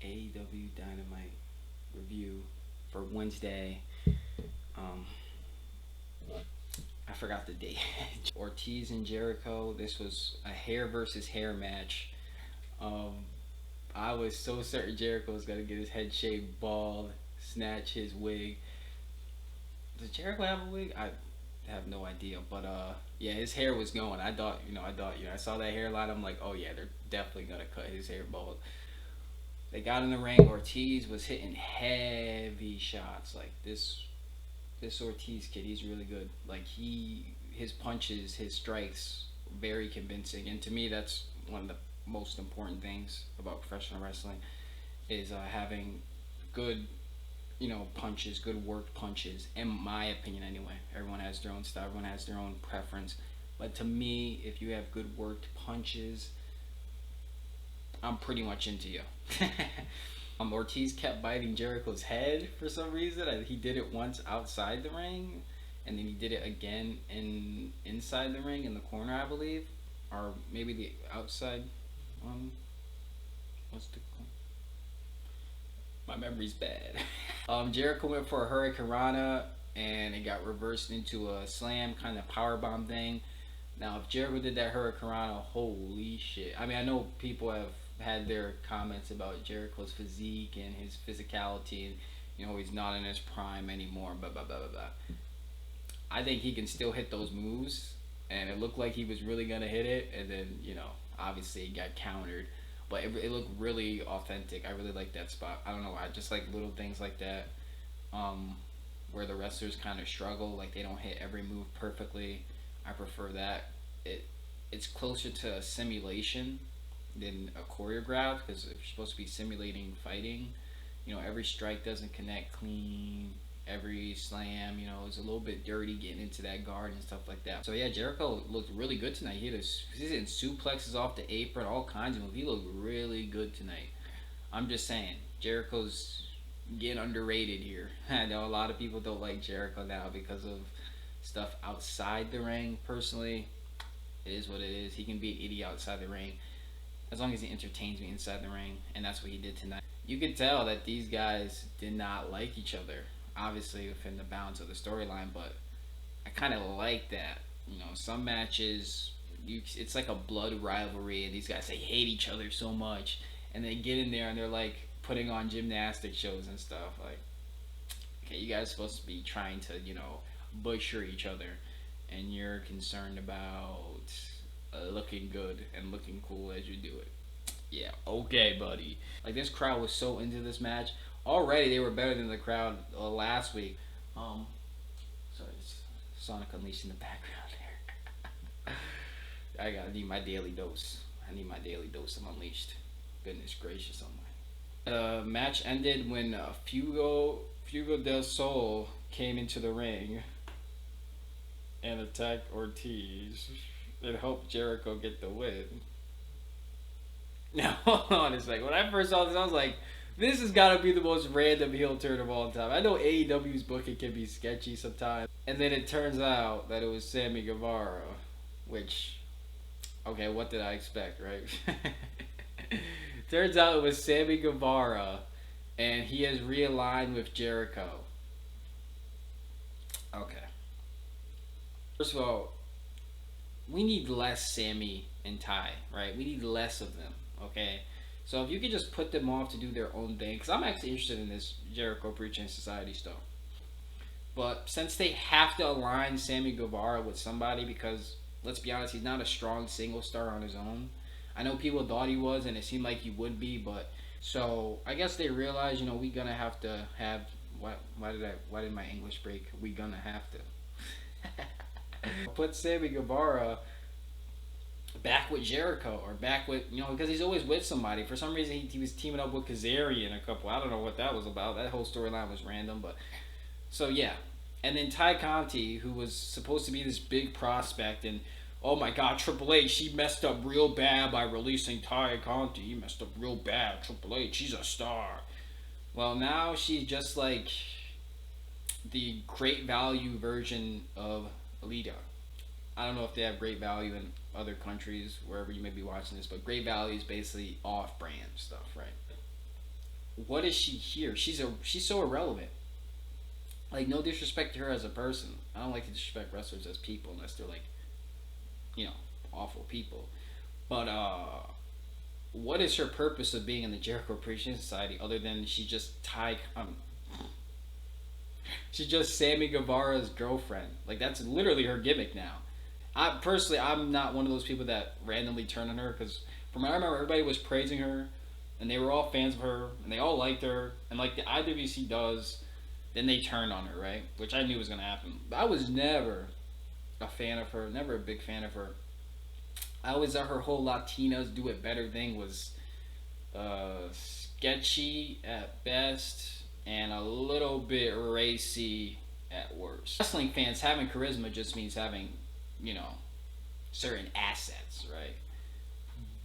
AEW Dynamite review for Wednesday. Um, I forgot the date. Ortiz and Jericho. This was a hair versus hair match. Um, I was so certain Jericho was gonna get his head shaved bald, snatch his wig. Does Jericho have a wig? I have no idea, but yeah, his hair was going. I saw that hairline. I'm like, oh yeah, they're definitely gonna cut his hair bald. They got in the ring. Ortiz was hitting heavy shots. Like this Ortiz kid, he's really good. Like his punches, his strikes, very convincing. And to me, that's one of the most important things about professional wrestling is having good, punches, good worked punches. In my opinion, anyway, everyone has their own style, everyone has their own preference. But to me, if you have good worked punches, I'm pretty much into you. Ortiz kept biting Jericho's head for some reason. He did it once outside the ring, and then he did it again inside the ring in the corner, I believe, or maybe the outside. What's the? My memory's bad. Jericho went for a Hurricane Rana, and it got reversed into a slam kind of power bomb thing. Now, if Jericho did that Hurricane Rana, holy shit! I mean, I know people have had their comments about Jericho's physique and his physicality, and he's not in his prime anymore. Blah blah blah blah blah. I think he can still hit those moves, and it looked like he was really gonna hit it, and then obviously it got countered, but it looked really authentic. I really like that spot. I don't know, I just like little things like that, where the wrestlers kind of struggle, like they don't hit every move perfectly. I prefer that. It's closer to a simulation than a choreograph, because if you're supposed to be simulating fighting, every strike doesn't connect clean. Every slam, is a little bit dirty getting into that guard and stuff like that. So yeah, Jericho looked really good tonight. He's hitting suplexes off the apron, all kinds of moves. He looked really good tonight. I'm just saying, Jericho's getting underrated here. I know a lot of people don't like Jericho now because of stuff outside the ring. Personally, it is what it is. He can be an idiot outside the ring as long as he entertains me inside the ring, and that's what he did tonight. You could tell that these guys did not like each other, obviously within the bounds of the storyline, but I kind of like that. Some matches, it's like a blood rivalry, and these guys, they hate each other so much, and they get in there and they're like putting on gymnastic shows and stuff. Like, okay, you guys are supposed to be trying to, butcher each other, and you're concerned about looking good and looking cool as you do it. Yeah, okay, buddy. Like, this crowd was so into this match. Already, they were better than the crowd last week. Sorry, it's Sonic Unleashed in the background there. I need my daily dose. I need my daily dose of Unleashed. Goodness gracious, oh my. Match ended when Fuego del Sol came into the ring and attacked Ortiz. It helped Jericho get the win. Now, hold on a second. When I first saw this, I was like, this has got to be the most random heel turn of all time. I know AEW's booking can be sketchy sometimes. And then it turns out that it was Sammy Guevara, which, okay, what did I expect, right? Turns out it was Sammy Guevara, and he has realigned with Jericho. Okay. First of all, we need less Sammy and Ty, right? We need less of them, okay? So if you could just put them off to do their own thing, because I'm actually interested in this Jericho Preaching Society stuff. But since they have to align Sammy Guevara with somebody, because let's be honest, he's not a strong single star on his own. I know people thought he was, and it seemed like he would be, but so I guess they realized, we gonna have to have why did my English break? We gonna have to put Sammy Guevara back with Jericho, or back with, because he's always with somebody. For some reason, he was teaming up with Kazarian a couple. I don't know what that was about. That whole storyline was random, but so yeah. And then Ty Conti, who was supposed to be this big prospect, and oh my God, Triple H, he messed up real bad by releasing Ty Conti. He messed up real bad. Triple H, she's a star. Well, now she's just like the great value version of Alita. I don't know if they have great value in other countries, wherever you may be watching this, but great value is basically off-brand stuff, right? what is she here? She's so irrelevant. Like, no disrespect to her as a person. I don't like to disrespect wrestlers as people unless they're like, you know, awful people. But what is her purpose of being in the Jericho Appreciation Society other than she's just Sammy Guevara's girlfriend? Like, that's literally her gimmick now. I personally, I'm not one of those people that randomly turn on her because from what I remember, everybody was praising her, and they were all fans of her, and they all liked her, and like the IWC does, then they turned on her, right? Which I knew was gonna happen. But I was never a fan of her, never a big fan of her. I always thought her whole Latinas do it better thing was sketchy at best and a little bit racy at worst. Wrestling fans having charisma just means having, you know, certain assets, right?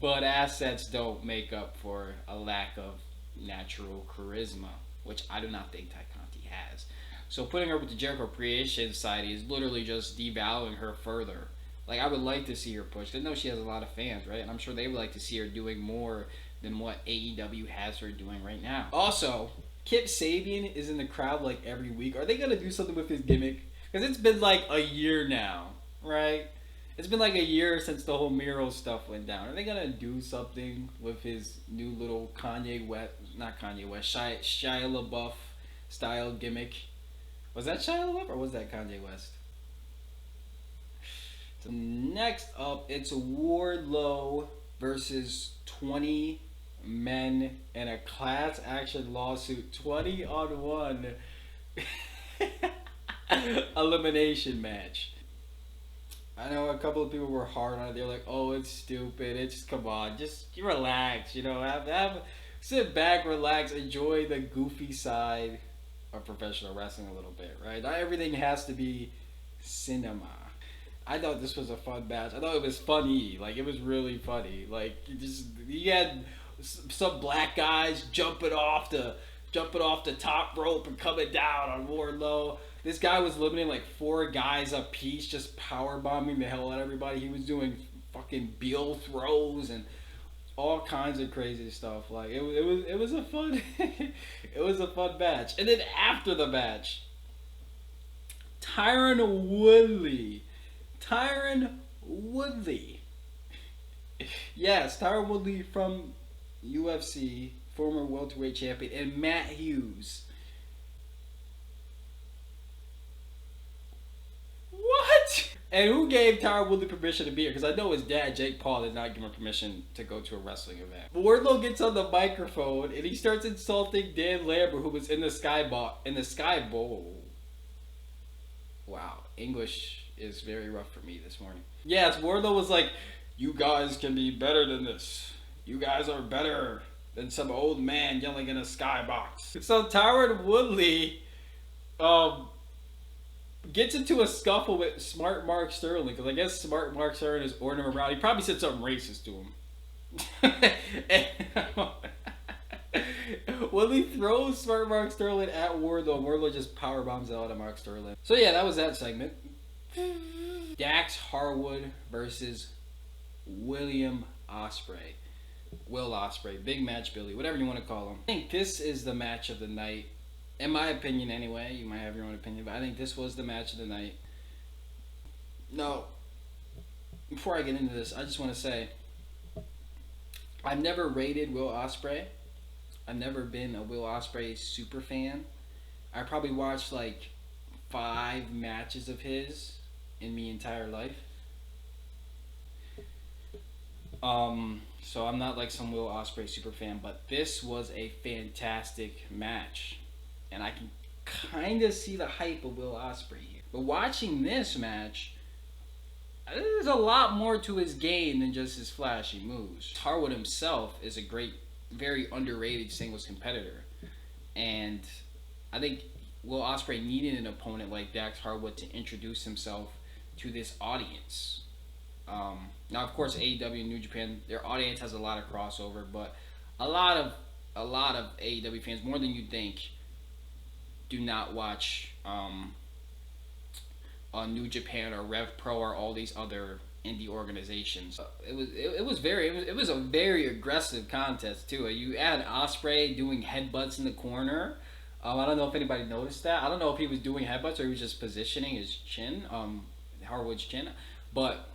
But assets don't make up for a lack of natural charisma, which I do not think Ty Conti has. So putting her with the Jericho Appreciation Society is literally just devaluing her further. Like, I would like to see her push. I know she has a lot of fans, right? And I'm sure they would like to see her doing more than what AEW has her doing right now. Also, Kip Sabian is in the crowd like every week. Are they going to do something with his gimmick? Because it's been like a year now, right? It's been like a year since the whole Miro stuff went down. Are they going to do something with his new little Shia LaBeouf style gimmick? Was that Shia LaBeouf or was that Kanye West? So next up, it's Wardlow versus 20 men in a class action lawsuit, 20 on 1 elimination match. I know a couple of people were hard on it. They're like, "Oh, it's stupid. It's come on, just relax. You know, sit back, relax, enjoy the goofy side of professional wrestling a little bit, right? Not everything has to be cinema." I thought this was a fun match. I thought it was funny. Like, it was really funny. Like, you had some black guys jumping off the top rope and coming down on Wardlow. This guy was limiting like 4 guys a piece, just power bombing the hell out of everybody. He was doing fucking Beal throws and all kinds of crazy stuff. Like, it was a fun it was a fun match. And then after the match, Tyron Woodley. Yes, Tyron Woodley from UFC, former welterweight champion, and Matt Hughes. What? And who gave Tyron Woodley permission to be here? Because I know his dad, Jake Paul, did not give him permission to go to a wrestling event. But Wardlow gets on the microphone and he starts insulting Dan Lambert, who was in the Sky Bowl. Wow, English is very rough for me this morning. Yes, Wardlow was like, "You guys can be better than this. You guys are better than some old man yelling in a skybox." So Tyron Woodley gets into a scuffle with Smart Mark Sterling, because I guess Smart Mark Sterling is ordering him around. He probably said something racist to him. Woodley throws Smart Mark Sterling at Wardlow. Wardlow just power bombs out of Mark Sterling. So yeah, that was that segment. Dax Harwood versus William Ospreay. Will Ospreay, Big Match Billy, whatever you want to call him. I think this is the match of the night. In my opinion, anyway. You might have your own opinion, but I think this was the match of the night. No, before I get into this, I just want to say, I've never rated Will Ospreay. I've never been a Will Ospreay super fan. I probably watched like 5 matches of his in my entire life. So I'm not like some Will Ospreay super fan, but this was a fantastic match. And I can kind of see the hype of Will Ospreay here. But watching this match, there's a lot more to his game than just his flashy moves. Harwood himself is a great, very underrated singles competitor. And I think Will Ospreay needed an opponent like Dax Harwood to introduce himself to this audience. Now, of course, AEW and New Japan, their audience has a lot of crossover, but a lot of AEW fans, more than you think, do not watch on New Japan or Rev Pro or all these other indie organizations. It was a very aggressive contest too. You had Osprey doing headbutts in the corner. I don't know if anybody noticed that. I don't know if he was doing headbutts or he was just positioning his chin, Harwood's chin, but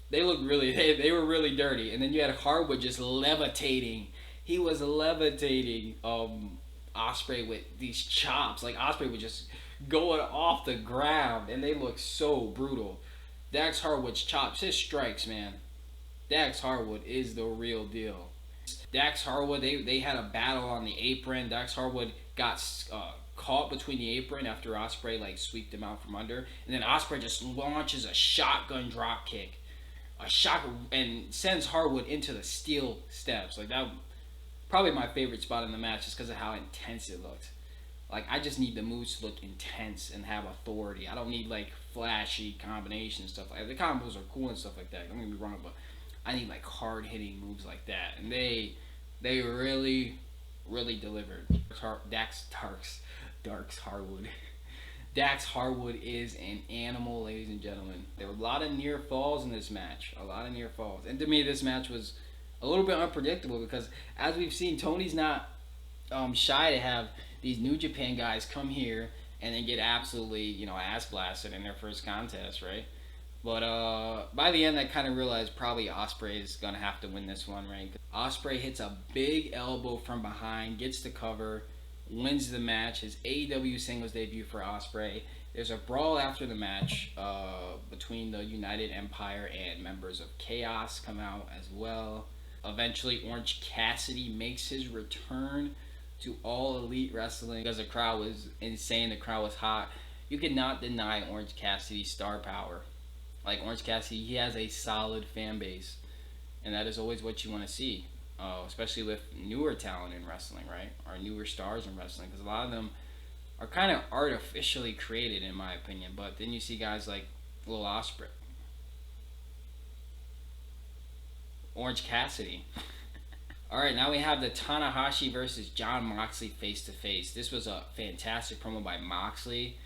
they looked really they were really dirty. And then you had Harwood just levitating. He was levitating Osprey with these chops. Like Osprey was just going off the ground, and they look so brutal. Dax Harwood's chops, his strikes, man. Dax Harwood is the real deal. Dax Harwood, they had a battle on the apron. Dax Harwood got caught between the apron after Osprey like sweeped him out from under, and then Osprey just launches a shotgun drop kick, a shot, and sends Harwood into the steel steps. Like that, probably my favorite spot in the match, just because of how intense it looked. Like I just need the moves to look intense and have authority. I don't need like flashy combination stuff. Like the combos are cool and stuff like that. Don't get me wrong, but I need like hard hitting moves like that, and they really delivered. Darks Harwood. Dax Harwood is an animal, ladies and gentlemen. There were a lot of near falls in this match. A lot of near falls. And to me, this match was a little bit unpredictable because, as we've seen, Tony's not shy to have these New Japan guys come here and then get absolutely, ass blasted in their first contest, right? But by the end, I kind of realized probably Osprey is going to have to win this one, right? Osprey hits a big elbow from behind, gets the cover, wins the match. His AEW singles debut for Osprey. There's a brawl after the match between the United Empire and members of Chaos come out as well. Eventually, Orange Cassidy makes his return to All Elite Wrestling because the crowd was insane. The crowd was hot. You could not deny Orange Cassidy's star power. Like Orange Cassidy, he has a solid fan base, and that is always what you want to see, especially with newer talent in wrestling, right? Or newer stars in wrestling, because a lot of them are kind of artificially created, in my opinion. But then you see guys like Will Ospreay, Orange Cassidy. All right, now we have the Tanahashi versus Jon Moxley face-to-face. This was a fantastic promo by Moxley,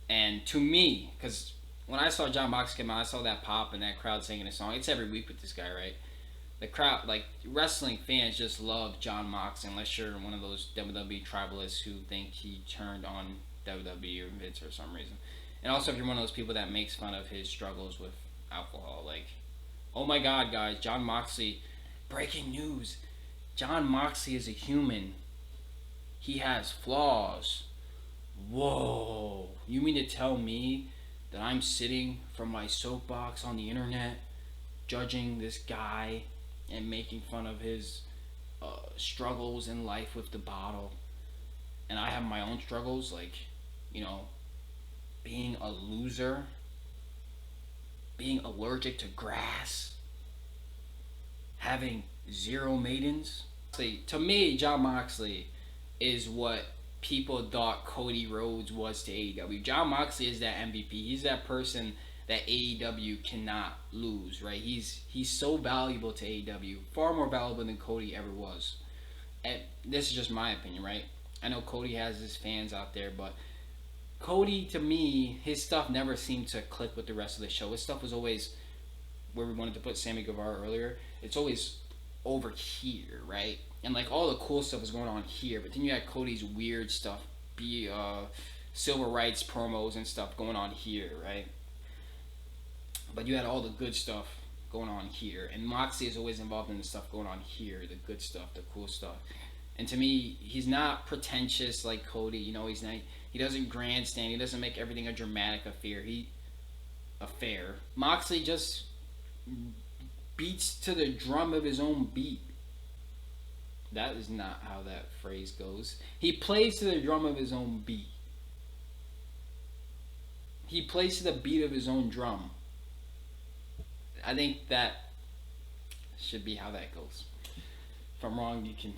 and to me, because when I saw Jon Moxley come out, I saw that pop and that crowd singing a song. It's every week with this guy, right? The crowd, like wrestling fans, just love Jon Moxley, unless you're one of those WWE tribalists who think he turned on WWE or Vince for some reason. And also, if you're one of those people that makes fun of his struggles with alcohol, like, oh my God, guys, Jon Moxley, breaking news, Jon Moxley is a human. He has flaws. Whoa, you mean to tell me that I'm sitting from my soapbox on the internet judging this guy and making fun of his struggles in life with the bottle, and I have my own struggles, like, being a loser, being allergic to grass, having 0 maidens? To me, Jon Moxley is what people thought Cody Rhodes was to AEW. Jon Moxley is that MVP. He's that person that AEW cannot lose, right? He's so valuable to AEW, far more valuable than Cody ever was. And this is just my opinion, right? I know Cody has his fans out there, but Cody, to me, his stuff never seemed to click with the rest of the show. His stuff was always where we wanted to put Sammy Guevara earlier. It's always over here, right? And like all the cool stuff was going on here, but then you had Cody's weird stuff, civil rights promos and stuff going on here, right? But you had all the good stuff going on here, and Moxley is always involved in the stuff going on here, the good stuff, the cool stuff. And to me, he's not pretentious like Cody. He's not. He doesn't grandstand. He doesn't make everything a dramatic affair. Moxley just beats to the drum of his own beat. That is not how that phrase goes. He plays to the drum of his own beat. He plays to the beat of his own drum. I think that should be how that goes. If I'm wrong, you can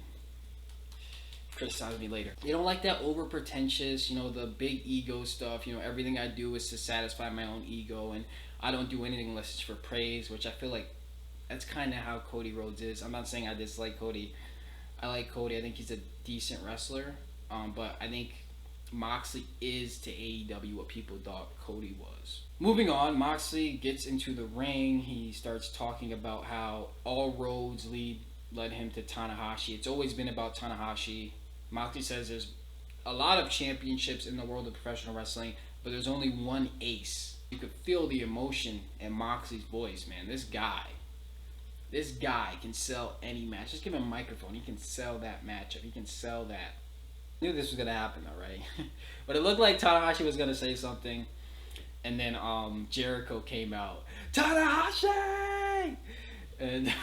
criticize me later. They don't like that over pretentious, the big ego stuff. Everything I do is to satisfy my own ego, and I don't do anything unless it's for praise, which I feel like that's kind of how Cody Rhodes is. I'm not saying I dislike Cody. I like Cody. I think he's a decent wrestler. But I think Moxley is to AEW what people thought Cody was. Moving on, Moxley gets into the ring. He starts talking about how all roads led him to Tanahashi. It's always been about Tanahashi. Moxley says there's a lot of championships in the world of professional wrestling, but there's only one ace. You could feel the emotion in Moxley's voice, man. This guy can sell any match. Just give him a microphone. He can sell that matchup. He can sell that. I knew this was going to happen, though, right? But it looked like Tanahashi was going to say something. And then Jericho came out. Tanahashi! And,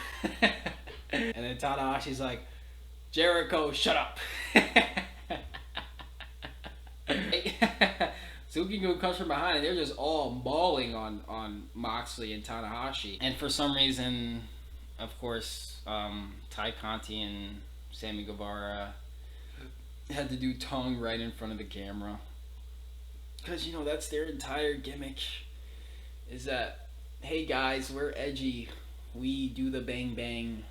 and then Tanahashi's like, Jericho, shut up. Suzuki comes from behind, and they're just all mauling on Moxley and Tanahashi. And for some reason, of course, Ty Conti and Sammy Guevara had to do tongue right in front of the camera. Because, you know, that's their entire gimmick. Is that, hey guys, we're edgy. We do the bang bang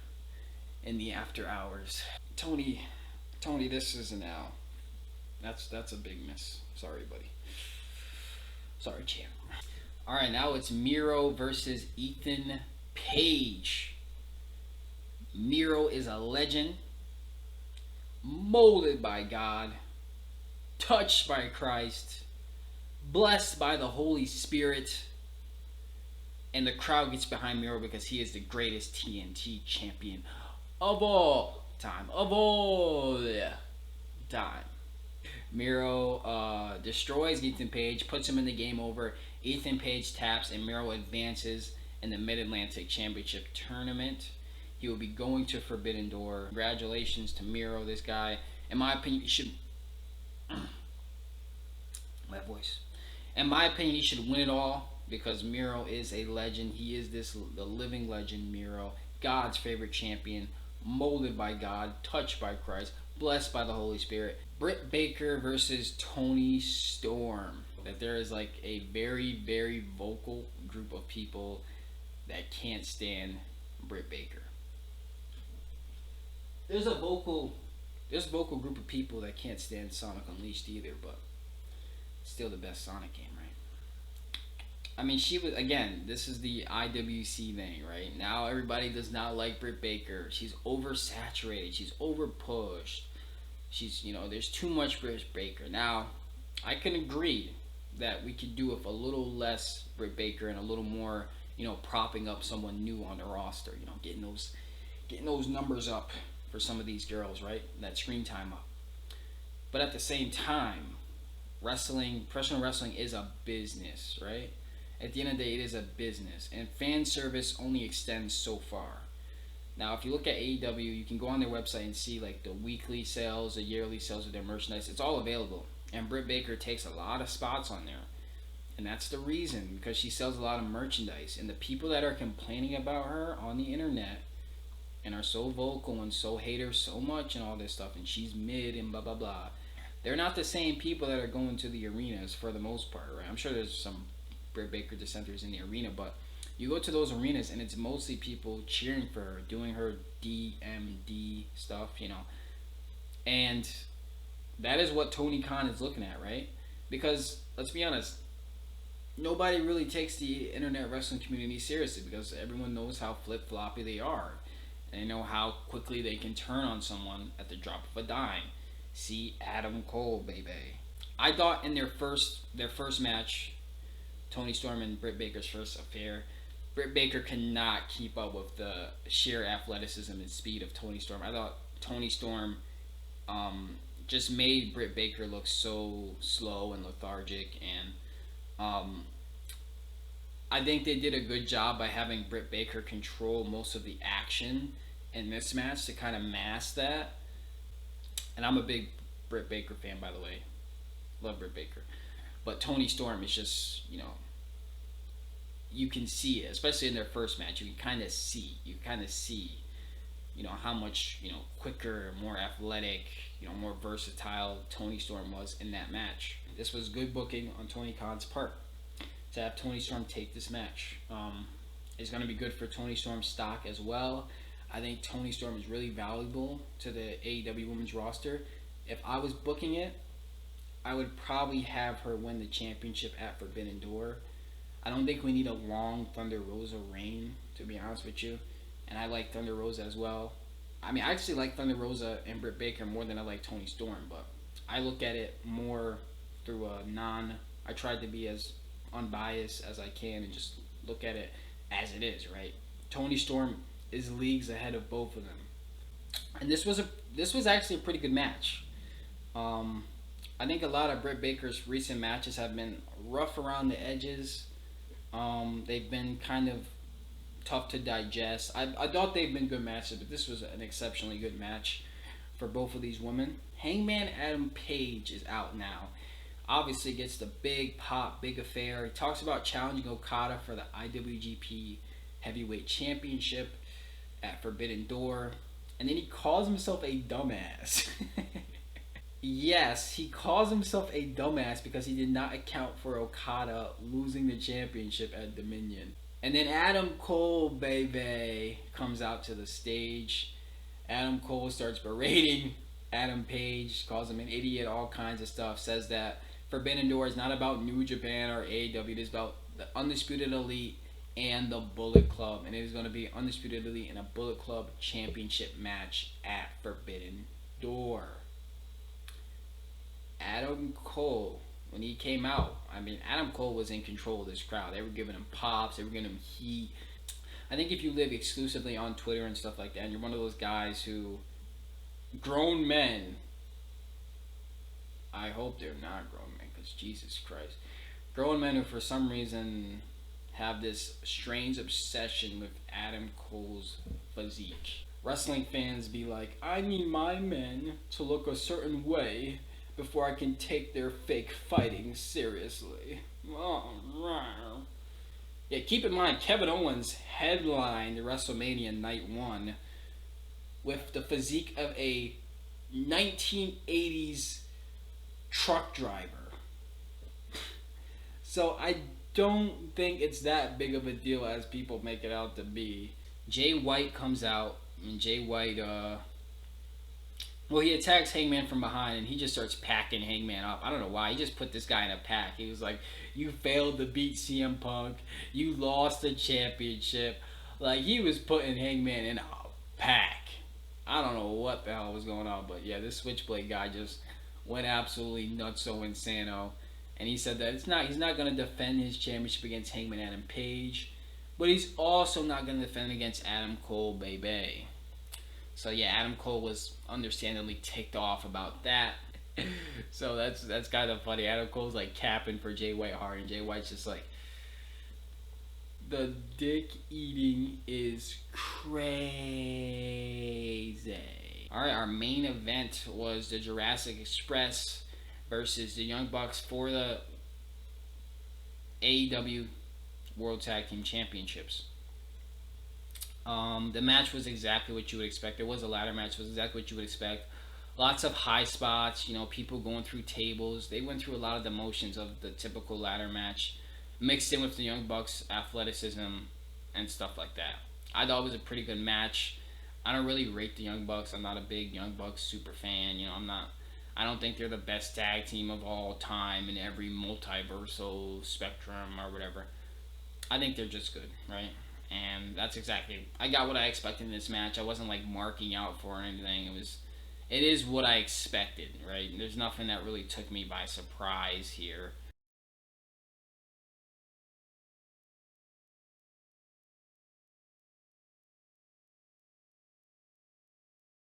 in the after hours. Tony, this is an L. That's a big miss. Sorry, buddy. Sorry, champ. Alright, now it's Miro versus Ethan Page. Miro is a legend, molded by God, touched by Christ, blessed by the Holy Spirit, and the crowd gets behind Miro because he is the greatest TNT champion of all time. Of all time. Miro destroys Ethan Page, puts him in the game over. Ethan Page taps, and Miro advances in the Mid-Atlantic Championship Tournament. He will be going to Forbidden Door. Congratulations to Miro, this guy. In my opinion, he should... my voice. In my opinion, he should win it all because Miro is a legend. He is the living legend, Miro. God's favorite champion, molded by God, touched by Christ, blessed by the Holy Spirit. Britt Baker versus Tony Storm. That there is like a very, very vocal group of people that can't stand Britt Baker. There's a vocal group of people that can't stand Sonic Unleashed either, but still the best Sonic game, right? I mean, she was, again, this is the IWC thing, right? Now everybody does not like Britt Baker. She's oversaturated. She's overpushed. She's, you know, there's too much Britt Baker. Now, I can agree that we could do with a little less Britt Baker and a little more, you know, propping up someone new on the roster. You know, getting those numbers up for some of these girls, right? That screen time up. But at the same time, professional wrestling is a business, right? At the end of the day, it is a business. And fan service only extends so far. Now, if you look at AEW, you can go on their website and see like the weekly sales, the yearly sales of their merchandise. It's all available. And Britt Baker takes a lot of spots on there. And that's the reason, because she sells a lot of merchandise. And the people that are complaining about her on the internet and are so vocal and so hate her so much and all this stuff, and she's mid and blah, blah, blah, they're not the same people that are going to the arenas for the most part, right? I'm sure there's some Britt Baker dissenters in the arena, but you go to those arenas and it's mostly people cheering for her, doing her DMD stuff, you know. And that is what Tony Khan is looking at, right? Because, let's be honest, nobody really takes the internet wrestling community seriously because everyone knows how flip-floppy they are. And they know how quickly they can turn on someone at the drop of a dime. See Adam Cole, baby. I thought in their first match, Tony Storm and Britt Baker's first affair, Britt Baker cannot keep up with the sheer athleticism and speed of Tony Storm. I thought Tony Storm just made Britt Baker look so slow and lethargic, and I think they did a good job by having Britt Baker control most of the action in this match to kind of mask that. And I'm a big Britt Baker fan, by the way. Love Britt Baker. But Tony Storm is just, you know, you can see it, especially in their first match. You can kind of see, you know, how much, you know, quicker, more athletic, you know, more versatile Tony Storm was in that match. This was good booking on Tony Khan's part to have Tony Storm take this match. It's going to be good for Tony Storm's stock as well. I think Tony Storm is really valuable to the AEW women's roster. If I was booking it, I would probably have her win the championship at Forbidden Door. I don't think we need a long Thunder Rosa reign, to be honest with you. And I like Thunder Rosa as well. I mean, I actually like Thunder Rosa and Britt Baker more than I like Toni Storm, but I look at it more through a non. I tried to be as unbiased as I can and just look at it as it is, right? Toni Storm is leagues ahead of both of them, and this was actually a pretty good match. Um, I think a lot of Britt Baker's recent matches have been rough around the edges. They've been kind of tough to digest. I thought they've been good matches, but this was an exceptionally good match for both of these women. Hangman Adam Page is out now. Obviously gets the big pop, big affair. He talks about challenging Okada for the IWGP Heavyweight Championship at Forbidden Door. And then he calls himself a dumbass. Yes, he calls himself a dumbass because he did not account for Okada losing the championship at Dominion. And then Adam Cole, baby, comes out to the stage. Adam Cole starts berating Adam Page, calls him an idiot, all kinds of stuff. Says that Forbidden Door is not about New Japan or AEW. It is about the Undisputed Elite and the Bullet Club. And it is going to be Undisputed Elite and a Bullet Club championship match at Forbidden Door. Adam Cole, when he came out, I mean, Adam Cole was in control of this crowd. They were giving him pops. They were giving him heat. I think if you live exclusively on Twitter and stuff like that, and you're one of those guys who, grown men, I hope they're not grown men, because Jesus Christ, grown men who for some reason have this strange obsession with Adam Cole's physique. Wrestling fans be like, I need my men to look a certain way before I can take their fake fighting seriously. Yeah, keep in mind, Kevin Owens headlined WrestleMania Night 1 with the physique of a 1980s truck driver. So I don't think it's that big of a deal as people make it out to be. Jay White comes out, and Jay White, he attacks Hangman from behind, and he just starts packing Hangman up. I don't know why. He just put this guy in a pack. He was like, you failed to beat CM Punk. You lost the championship. Like, he was putting Hangman in a pack. I don't know what the hell was going on, but yeah, this Switchblade guy just went absolutely nutso insano. And he said that he's not going to defend his championship against Hangman Adam Page, but he's also not going to defend against Adam Cole, baby. So yeah, Adam Cole was understandably ticked off about that. So that's kind of funny. Adam Cole's like capping for Jay White hard, and Jay White's just like, the dick eating is crazy. Alright, our main event was the Jurassic Express versus the Young Bucks for the AEW World Tag Team Championships. The match was exactly what you would expect. It was a ladder match. It was exactly what you would expect. Lots of high spots, people going through tables. They went through a lot of the motions of the typical ladder match, mixed in with the Young Bucks' athleticism and stuff like that. I thought it was a pretty good match. I don't really rate the Young Bucks. I'm not a big Young Bucks super fan. I don't think they're the best tag team of all time in every multiversal spectrum or whatever. I think they're just good, right? And that's exactly, I got what I expected in this match. I wasn't like marking out for anything. It is what I expected, right? There's nothing that really took me by surprise here.